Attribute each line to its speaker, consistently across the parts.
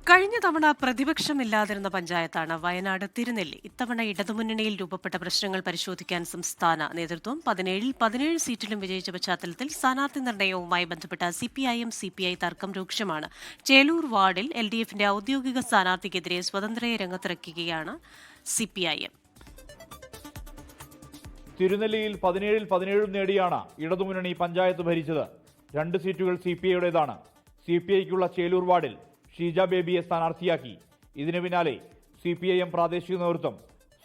Speaker 1: കഴിഞ്ഞ തവണ പ്രതിപക്ഷമില്ലാതിരുന്ന പഞ്ചായത്താണ് വയനാട് തിരുനെല്ലി. ഇത്തവണ ഇടതുമുന്നണിയിൽ രൂപപ്പെട്ട പ്രശ്നങ്ങൾ പരിശോധിക്കാൻ സംസ്ഥാന നേതൃത്വം 17 സീറ്റിലും വിജയിച്ച പശ്ചാത്തലത്തിൽ സ്ഥാനാർത്ഥി നിർണയവുമായി ബന്ധപ്പെട്ട CPI തർക്കം രൂക്ഷമാണ്. ചേലൂർ വാർഡിൽ LDFന്റെ ഔദ്യോഗിക സ്ഥാനാർത്ഥിക്കെതിരെ സ്വതന്ത്രയെ രംഗത്തിറക്കുകയാണ് CPIM.
Speaker 2: തിരുനെല്ലിയിൽ 17 നേടിയാണ് ഇടതുമുന്നണി പഞ്ചായത്ത് ഭരിച്ചത്. 2 സീറ്റുകൾ CPIയുടേതാണ്. CPIക്കുള്ള ചേലൂർ വാർഡിൽ ഷീജ ബേബിയെ സ്ഥാനാർത്ഥിയാക്കി. ഇതിനു പിന്നാലെ CPIM പ്രാദേശിക നേതൃത്വം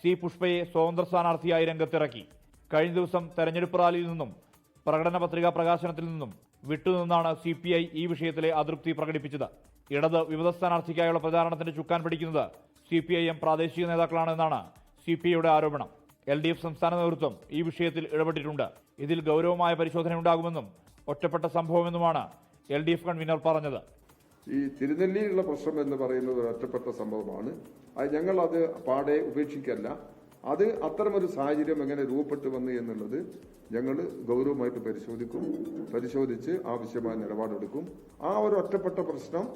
Speaker 2: C പുഷ്പയെ സ്വതന്ത്ര സ്ഥാനാർത്ഥിയായി രംഗത്തിറക്കി. കഴിഞ്ഞ ദിവസം തെരഞ്ഞെടുപ്പ് റാലിയിൽ നിന്നും പ്രകടന പത്രികാ പ്രകാശനത്തിൽ നിന്നും വിട്ടുനിന്നാണ് CPI ഈ വിഷയത്തിലെ അതൃപ്തി പ്രകടിപ്പിച്ചത്. ഇടത് വിമത സ്ഥാനാർത്ഥിക്കായുള്ള പ്രചാരണത്തിന് ചുക്കാൻ പിടിക്കുന്നത് CPIM പ്രാദേശിക നേതാക്കളാണെന്നാണ് CPIയുടെ ആരോപണം. LDF സംസ്ഥാന നേതൃത്വം ഈ വിഷയത്തിൽ ഇടപെട്ടിട്ടുണ്ട്. ഇതിൽ ഗൗരവമായ പരിശോധനയുണ്ടാകുമെന്നും ഒറ്റപ്പെട്ട സംഭവമെന്നുമാണ് LDF കൺവീനർ പറഞ്ഞത്.
Speaker 3: ഈ തിരുനെല്ലിയിലുള്ള പ്രശ്നം എന്ന് പറയുന്നത് ഒരു ഒറ്റപ്പെട്ട സംഭവമാണ്. ഞങ്ങൾ അത് പാടെ ഉപേക്ഷിക്കല്ല. അത് അത്തരമൊരു സാഹചര്യം എങ്ങനെ രൂപപ്പെട്ടു വന്നു എന്നുള്ളത് ഞങ്ങൾ ഗൗരവമായിട്ട് പരിശോധിച്ച് ആവശ്യമായ നിലപാടെടുക്കും. ആ ഒരു ഒറ്റപ്പെട്ട പ്രശ്നം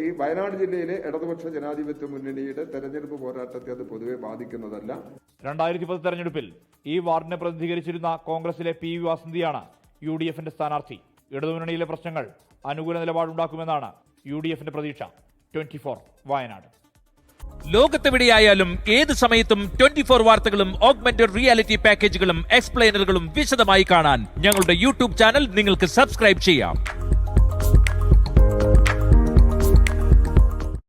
Speaker 3: ഈ വയനാട് ജില്ലയിലെ ഇടതുപക്ഷ ജനാധിപത്യ മുന്നണിയുടെ തെരഞ്ഞെടുപ്പ് പോരാട്ടത്തെ അത് പൊതുവെ ബാധിക്കുന്നതല്ല.
Speaker 2: 2010 തെരഞ്ഞെടുപ്പിൽ ഈ വാർഡിനെ പ്രതിനിധീകരിച്ചിരുന്ന കോൺഗ്രസിലെ PV വാസന്തിയാണ് UDFന്റെ സ്ഥാനാർത്ഥി. ഇടതുമുന്നണിയിലെ പ്രശ്നങ്ങൾ അനുകൂല നിലപാടുണ്ടാക്കുമെന്നാണ് UDFന്റെ പ്രതീക്ഷ. 24 വയനാട്.
Speaker 4: ലോകത്തെവിടെയായാലും ഏത് സമയത്തും 24 വാർത്തകളും ഓഗ്മെന്റഡ് റിയാലിറ്റി പാക്കേജുകളും എക്സ്പ്ലെയിനറുകളും വിശദമായി കാണാൻ ഞങ്ങളുടെ YouTube ചാനൽ നിങ്ങൾക്ക് സബ്സ്ക്രൈബ് ചെയ്യാം.